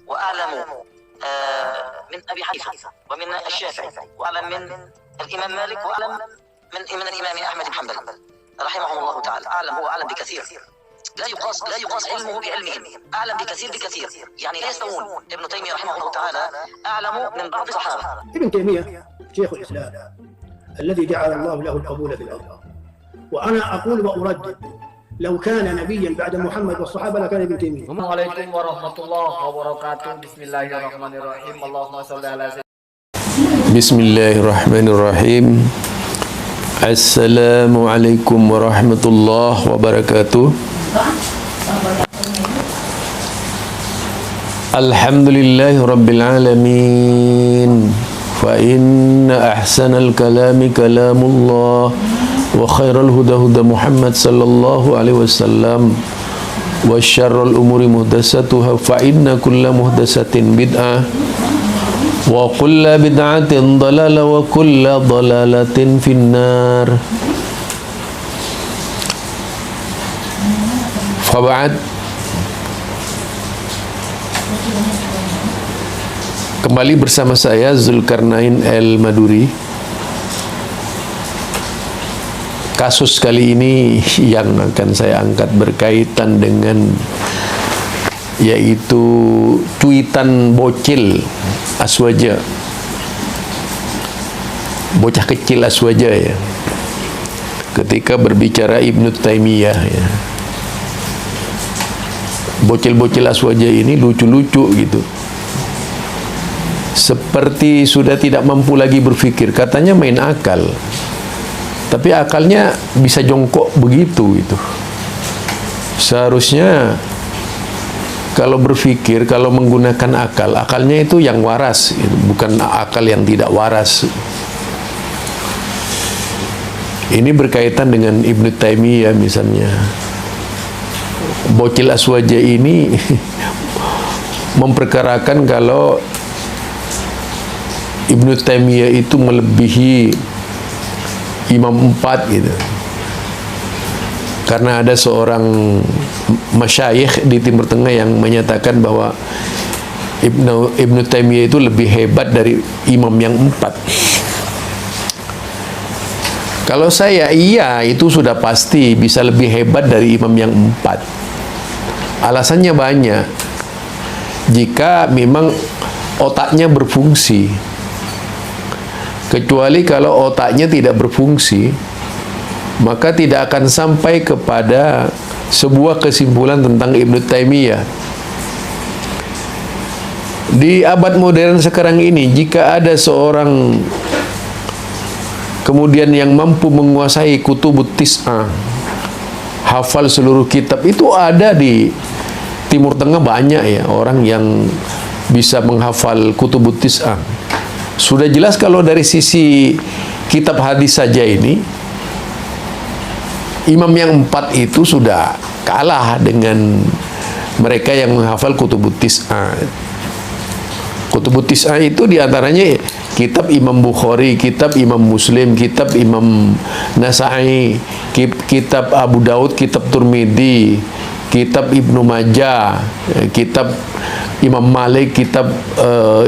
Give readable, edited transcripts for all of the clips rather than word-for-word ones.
وأعلم من أبي حنيفة ومن الشافعي وأعلم من الإمام مالك وأعلم من الإمام أحمد بن حنبل رحمهم الله تعالى. أعلم، هو أعلم بكثير، لا يقاس علمه بعلمهم، أعلم بكثير يعني لا يستوون. ابن تيمية رحمه الله تعالى أعلم من بعض الصحابة. ابن تيمية شيخ الإسلام الذي جعل الله له القبول في الأرض، وأنا أقول وأردد لو كان نبيا بعد محمد والصحابة لكان ابن تيمية. Assalamualaikum warahmatullahi wabarakatuh. Bismillahirrahmanirrahim. Allahumma sholli ala Bismillahirrahmanirrahim. Assalamualaikum warahmatullahi wabarakatuh. Alhamdulillahi rabbil alamin. Fa inna ahsanal kalami kalamullah wa khairal huda huda Muhammad sallallahu alaihi wasallam wa syarrul umuri muhdatsatuha fa inna kulla muhdatsatin bid'ah wa kulla bid'atin dalalah wa kulla dalalatin finnar. Faba'ad. Kembali bersama saya Zulkarnain El-Maduri. Kasus kali ini yang akan saya angkat berkaitan dengan yaitu cuitan bocil Aswaja, bocah kecil Aswaja ya, ketika berbicara Ibnu Taimiyah ya. Bocil-bocil Aswaja ini lucu-lucu gitu, seperti sudah tidak mampu lagi berpikir. Katanya main akal, tapi akalnya bisa jongkok begitu gitu. Seharusnya kalau berpikir, kalau menggunakan akal, akalnya itu yang waras, bukan akal yang tidak waras. Ini berkaitan dengan Ibnu Taimiyah misalnya. Bocil Aswaja ini memperkarakan kalau Ibnu Taimiyah itu melebihi Imam 4 gitu. Karena ada seorang masyayikh di Timur Tengah yang menyatakan bahwa Ibnu Taimiyah itu lebih hebat dari imam yang 4. Kalau saya, iya, itu sudah pasti bisa lebih hebat dari imam yang 4. Alasannya banyak. Jika memang otaknya berfungsi. Kecuali kalau otaknya tidak berfungsi, maka tidak akan sampai kepada sebuah kesimpulan tentang Ibnu Taimiyah. Di abad modern sekarang ini, jika ada seorang kemudian yang mampu menguasai kutubut tis'ah, hafal seluruh kitab, itu ada di Timur Tengah banyak ya, orang yang bisa menghafal kutubut tis'ah. Sudah jelas kalau dari sisi kitab hadis saja ini, imam yang 4 itu sudah kalah dengan mereka yang menghafal kutubut tis'ah. Kutubut tis'ah itu diantaranya kitab Imam Bukhari, kitab Imam Muslim, kitab Imam Nasa'i, kitab Abu Daud, kitab Turmidi, kitab Ibnu Majah, kitab Imam Malik, kitab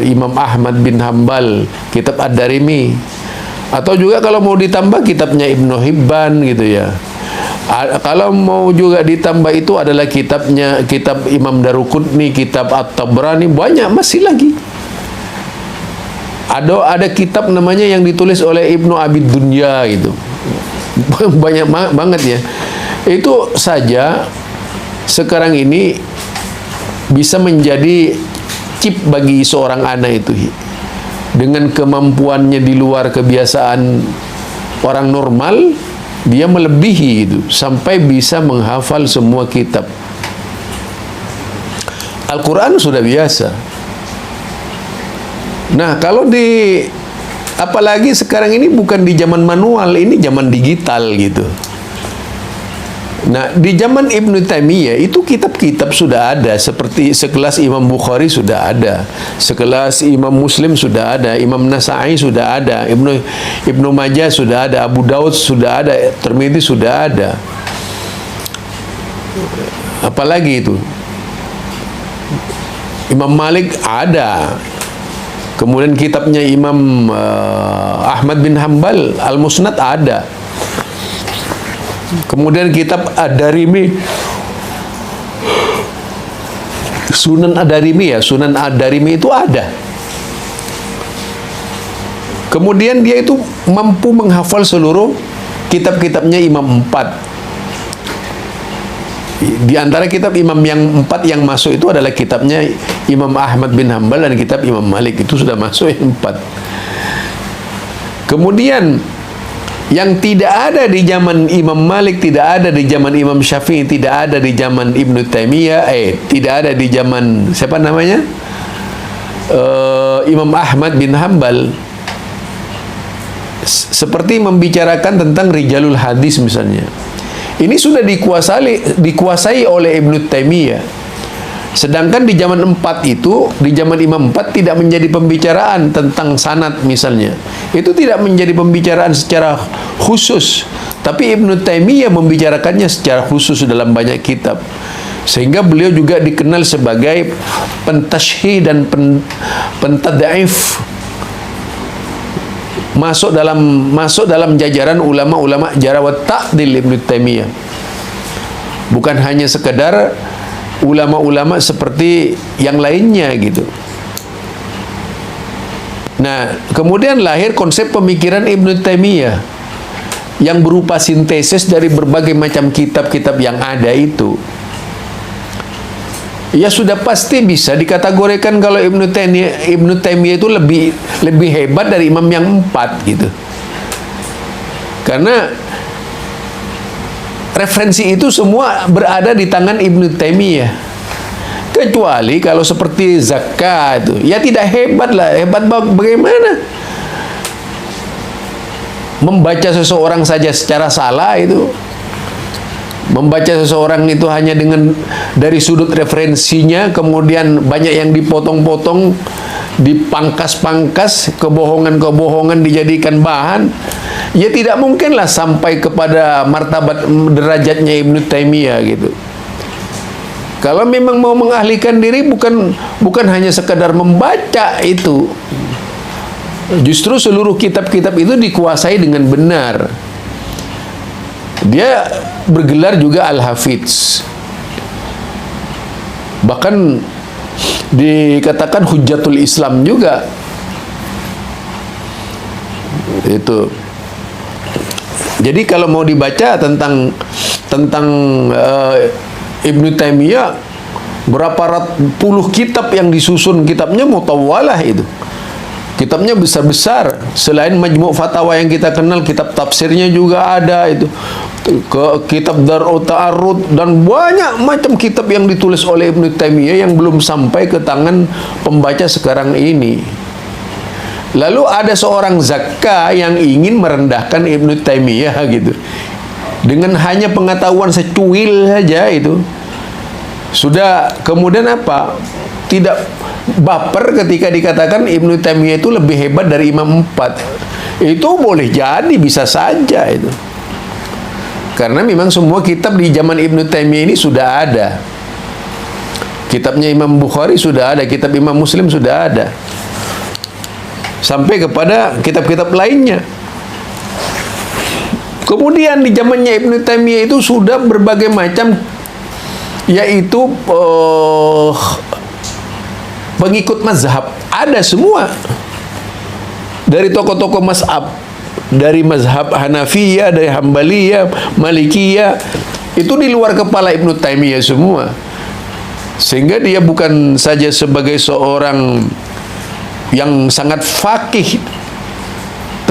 Imam Ahmad bin Hambal, kitab Ad-Darimi. Atau juga kalau mau ditambah kitabnya Ibnu Hibban gitu ya. Kalau mau juga ditambah itu adalah kitab Imam Daruqutni, kitab At-Tabrani, banyak masih lagi. Ada kitab namanya yang ditulis oleh Ibnu Abid Dunya gitu. Banyak banget ya. Itu saja sekarang ini bisa menjadi chip bagi seorang anak itu. Dengan kemampuannya di luar kebiasaan orang normal, dia melebihi itu sampai bisa menghafal semua kitab. Al-Quran sudah biasa. Nah, kalau apalagi sekarang ini bukan di zaman manual, ini zaman digital gitu. Nah, di zaman Ibnu Taimiyah itu kitab-kitab sudah ada, seperti sekelas Imam Bukhari sudah ada, sekelas Imam Muslim sudah ada, Imam Nasa'i sudah ada, Ibnu Majah sudah ada, Abu Daud sudah ada, Tirmidzi sudah ada. Apalagi itu. Imam Malik ada. Kemudian kitabnya Imam Ahmad bin Hanbal Al-Musnad ada. Kemudian kitab Ad-Darimi, Sunan Ad-Darimi Sunan Ad-Darimi itu ada. Kemudian dia itu mampu menghafal seluruh kitab-kitabnya Imam 4. Di antara kitab Imam yang 4 yang masuk itu adalah kitabnya Imam Ahmad bin Hanbal dan kitab Imam Malik, itu sudah masuk yang 4. Kemudian yang tidak ada di zaman Imam Malik, tidak ada di zaman Imam Syafi'i, tidak ada di zaman Ibnu Taimiyah, tidak ada di zaman siapa namanya? Imam Ahmad bin Hanbal. Seperti membicarakan tentang rijalul hadis misalnya. Ini sudah dikuasai oleh Ibnu Taimiyah. Sedangkan di zaman 4 itu, di zaman Imam 4 tidak menjadi pembicaraan tentang sanad misalnya. Itu tidak menjadi pembicaraan secara khusus. Tapi Ibnu Taimiyah membicarakannya secara khusus dalam banyak kitab. Sehingga beliau juga dikenal sebagai pentashhih dan pentad'if. Masuk dalam jajaran ulama-ulama jarh wa ta'dil Ibnu Taimiyah. Bukan hanya sekedar ulama-ulama seperti yang lainnya gitu. Nah, kemudian lahir konsep pemikiran Ibnu Taimiyah yang berupa sintesis dari berbagai macam kitab-kitab yang ada itu. Ya sudah pasti bisa dikategorikan kalau Ibnu Taimiyah itu lebih hebat dari imam yang 4 gitu. Karena referensi itu semua berada di tangan Ibnu Taimiyah. Kecuali kalau seperti zakat itu, ya tidak hebat lah. Hebat bagaimana? Membaca seseorang saja secara salah itu. Membaca seseorang itu hanya dengan dari sudut referensinya, kemudian banyak yang dipotong-potong, dipangkas-pangkas, kebohongan-kebohongan dijadikan bahan. Ya tidak mungkinlah sampai kepada martabat derajatnya Ibnu Taimiyah gitu. Kalau memang mau mengahlihkan diri bukan hanya sekadar membaca itu. Justru seluruh kitab-kitab itu dikuasai dengan benar. Dia bergelar juga Al-Hafidz. Bahkan dikatakan Hujjatul Islam juga. Itu. Jadi kalau mau dibaca tentang Ibnu Taimiyah, berapa puluh kitab yang disusun, kitabnya mutawwalah itu. Kitabnya besar-besar. Selain Majmu' Fatawa yang kita kenal, kitab tafsirnya juga ada itu. Kitab Dar'u Ta'arud dan banyak macam kitab yang ditulis oleh Ibnu Taimiyah yang belum sampai ke tangan pembaca sekarang ini. Lalu ada seorang zakka yang ingin merendahkan Ibnu Taimiyah gitu. Dengan hanya pengetahuan secuil saja itu. Sudah kemudian apa? Tidak baper ketika dikatakan Ibnu Taimiyah itu lebih hebat dari Imam 4. Itu boleh jadi, bisa saja itu. Karena memang semua kitab di zaman Ibnu Taimiyah ini sudah ada. Kitabnya Imam Bukhari sudah ada, kitab Imam Muslim sudah ada. Sampai kepada kitab-kitab lainnya. Kemudian di zamannya Ibnu Taimiyah itu sudah berbagai macam, yaitu pengikut mazhab. Ada semua. Dari tokoh-tokoh mazhab, dari mazhab Hanafiyah, dari Hambaliyah, Malikiyah, itu di luar kepala Ibnu Taimiyah semua. Sehingga dia bukan saja sebagai seorang yang sangat faqih,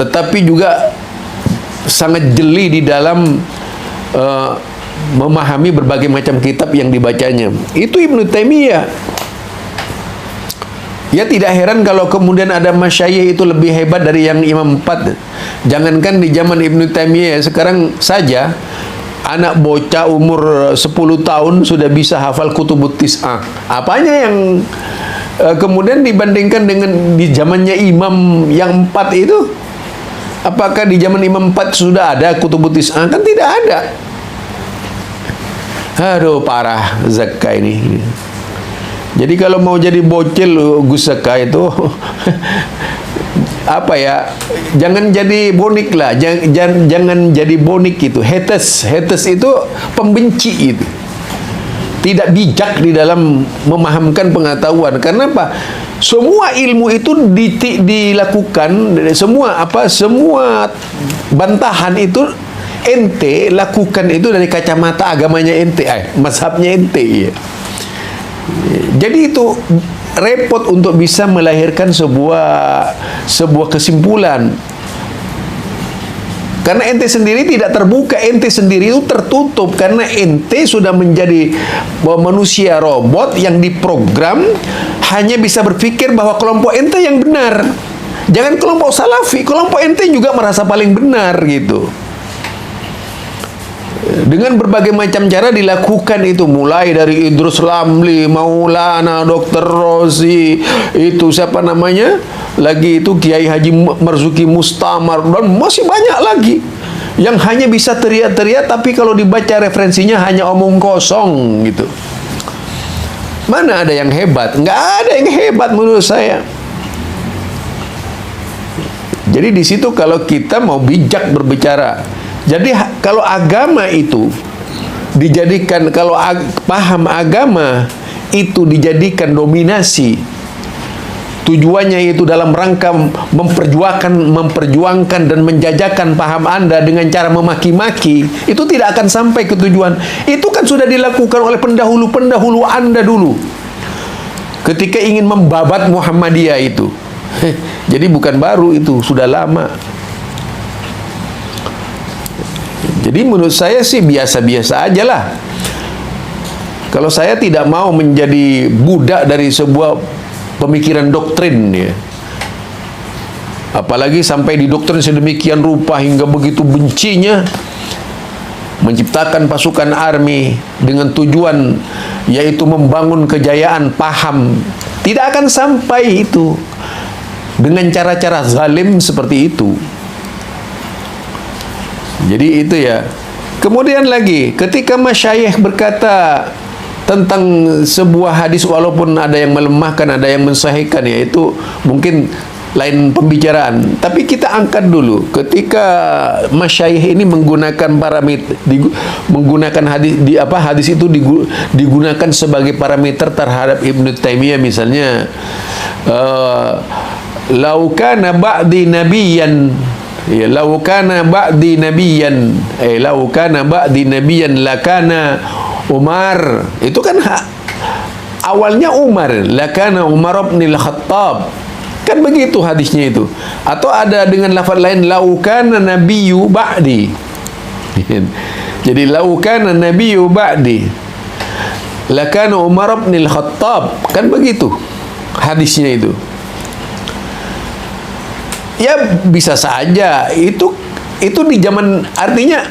tetapi juga sangat jeli di dalam memahami berbagai macam kitab yang dibacanya. Itu Ibnu Taimiyah. Ya tidak heran kalau kemudian ada masyayikh itu lebih hebat dari yang Imam 4. Jangankan di zaman Ibnu Taimiyah, sekarang saja anak bocah umur 10 tahun sudah bisa hafal Kutubut Tis'ah. Apanya yang kemudian dibandingkan dengan di zamannya Imam yang 4 itu? Apakah di zaman Imam 4 sudah ada Kutubut Tis'ah? Kan tidak ada. Aduh, parah zakka ini. Jadi kalau mau jadi bocil Gus Saka itu apa ya? Jangan jadi bonik lah, jangan jadi bonik itu. Haters itu pembenci itu. Tidak bijak di dalam memahamkan pengetahuan. Karena apa? Semua ilmu itu dilakukan, semua bantahan itu ente lakukan itu dari kacamata agamanya ente, mazhabnya ente. Ya. Jadi itu repot untuk bisa melahirkan sebuah kesimpulan. Karena ente sendiri tidak terbuka, ente sendiri itu tertutup karena ente sudah menjadi manusia robot yang diprogram hanya bisa berpikir bahwa kelompok ente yang benar. Jangan kelompok salafi, kelompok ente juga merasa paling benar gitu. Dengan berbagai macam cara dilakukan itu, mulai dari Idrus Ramli, Maulana, Dr. Rozi, itu siapa namanya? Lagi itu Kiai Haji Marzuki Mustamar, dan masih banyak lagi yang hanya bisa teriak-teriak, tapi kalau dibaca referensinya hanya omong kosong gitu. Mana ada yang hebat? Nggak ada yang hebat menurut saya. Jadi di situ kalau kita mau bijak berbicara, jadi kalau agama itu dijadikan, kalau paham agama itu dijadikan dominasi, tujuannya itu dalam rangka memperjuangkan dan menjajakan paham Anda dengan cara memaki-maki, itu tidak akan sampai ke tujuan. Itu kan sudah dilakukan oleh pendahulu-pendahulu Anda dulu ketika ingin membabat Muhammadiyah itu. Jadi bukan baru, itu sudah lama. Jadi menurut saya sih biasa-biasa aja lah. Kalau saya tidak mau menjadi budak dari sebuah pemikiran doktrin ya. Apalagi sampai didoktrin sedemikian rupa hingga begitu bencinya menciptakan pasukan army dengan tujuan yaitu membangun kejayaan paham. Tidak akan sampai itu dengan cara-cara zalim seperti itu. Jadi itu ya. Kemudian lagi, ketika masyayikh berkata tentang sebuah hadis, walaupun ada yang melemahkan, ada yang mensahihkan, ya itu mungkin lain pembicaraan. Tapi kita angkat dulu ketika masyayikh ini menggunakan parameter, menggunakan hadis itu digunakan sebagai parameter terhadap Ibnu Taimiyah misalnya, laukana ba'di nabiyan, ya, laukana ba'di nabiyan, laukana ba'di nabiyan lakana Umar. Itu kan awalnya Umar, lakana Umar bin Al-Khattab, kan begitu hadisnya itu. Atau ada dengan lafaz lain, laukana nabiyyu ba'di. Jadi laukana nabiyyu ba'di lakana Umar bin Al-Khattab, kan begitu hadisnya itu. Ya bisa saja itu di zaman, artinya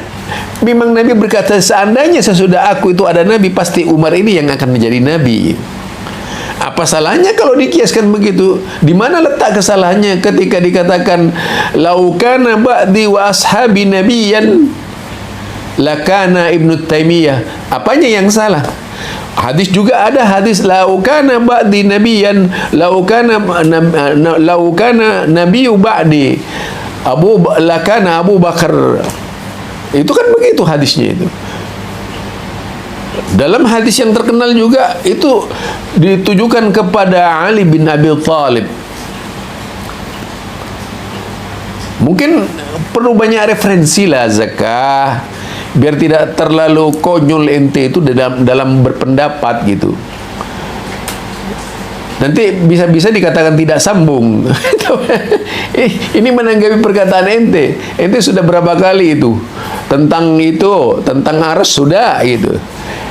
memang Nabi berkata seandainya sesudah aku itu ada Nabi, pasti Umar ini yang akan menjadi Nabi. Apa salahnya kalau dikiaskan begitu? Di mana letak kesalahannya ketika dikatakan laukana ba'di wa ashabi nabiyan lakana Ibnu Taimiyah? Apanya yang salah? Hadis juga ada hadis laukana ba'di nabiyan laukana nabiyyu ba'di lakana Abu Bakar. Itu kan begitu hadisnya itu. Dalam hadis yang terkenal juga itu ditujukan kepada Ali bin Abi Thalib. Mungkin perlu banyak referensi lah Zakah, biar tidak terlalu konyol ente itu dalam berpendapat gitu. Nanti bisa-bisa dikatakan tidak sambung. Ini menanggapi perkataan ente. Ente sudah berapa kali itu tentang aras sudah gitu.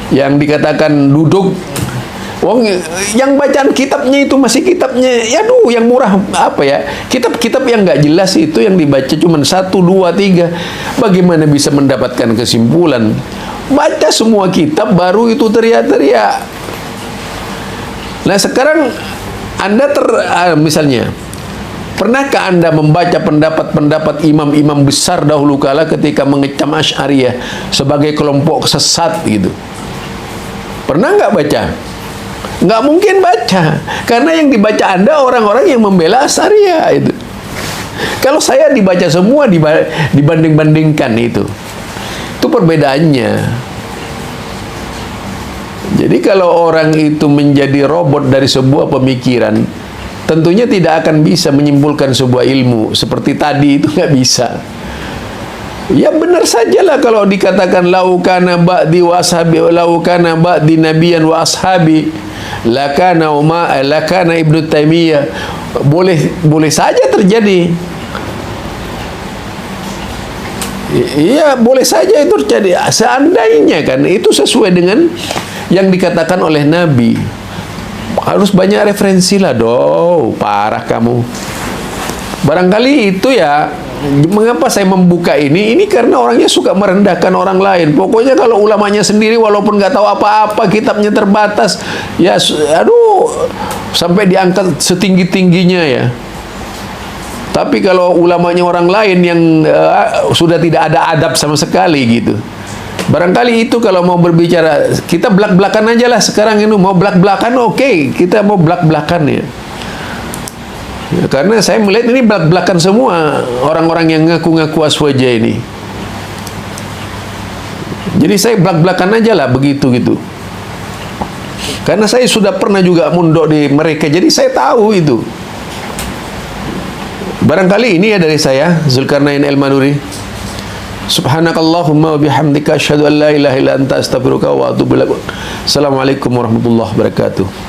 Yang dikatakan duduk, wong yang bacaan kitabnya itu masih kitabnya, ya yang murah apa ya, kitab-kitab yang nggak jelas itu yang dibaca cuma 1, 2, 3. Bagaimana bisa mendapatkan kesimpulan? Baca semua kitab baru itu teriak-teriak. Nah sekarang Anda misalnya, pernahkah Anda membaca pendapat-pendapat imam-imam besar dahulu kala ketika mengecam Asy'ariyah sebagai kelompok sesat gitu? Pernah nggak baca? Nggak mungkin baca, karena yang dibaca Anda orang-orang yang membela Asy'ariyah itu. Kalau saya dibaca semua, dibanding-bandingkan itu perbedaannya. Jadi kalau orang itu menjadi robot dari sebuah pemikiran, tentunya tidak akan bisa menyimpulkan sebuah ilmu seperti tadi, itu nggak bisa. Ya benar sajalah kalau dikatakan laukana ba'di wa ashabi, laukana ba'di nabiyan wa ashabi, lakana Ibnu Taimiyah. Boleh saja terjadi. Iya, boleh saja itu terjadi. Seandainya kan itu sesuai dengan yang dikatakan oleh Nabi. Harus banyak referensi lah, parah kamu. Barangkali itu ya, mengapa saya membuka ini karena orangnya suka merendahkan orang lain. Pokoknya kalau ulamanya sendiri walaupun nggak tahu apa-apa, kitabnya terbatas, ya sampai diangkat setinggi-tingginya ya. Tapi kalau ulamanya orang lain yang sudah tidak ada adab sama sekali gitu, barangkali itu kalau mau berbicara, kita belak-belakan aja lah sekarang ini. Mau belak-belakan, oke, kita mau belak-belakan ya. Karena saya melihat ini belak-belakan semua orang-orang yang ngaku-ngaku aswaja ini. Jadi saya belak-belakan aja lah begitu gitu. Karena saya sudah pernah juga mondok di mereka, jadi saya tahu itu. Barangkali ini ya dari saya, Zulkarnain Al-Manuri. Subhanakallahumma wa bihamdika asyhadu an la ilaha illa anta astaghfiruka wa atubu ilaik. Assalamualaikum warahmatullahi wabarakatuh.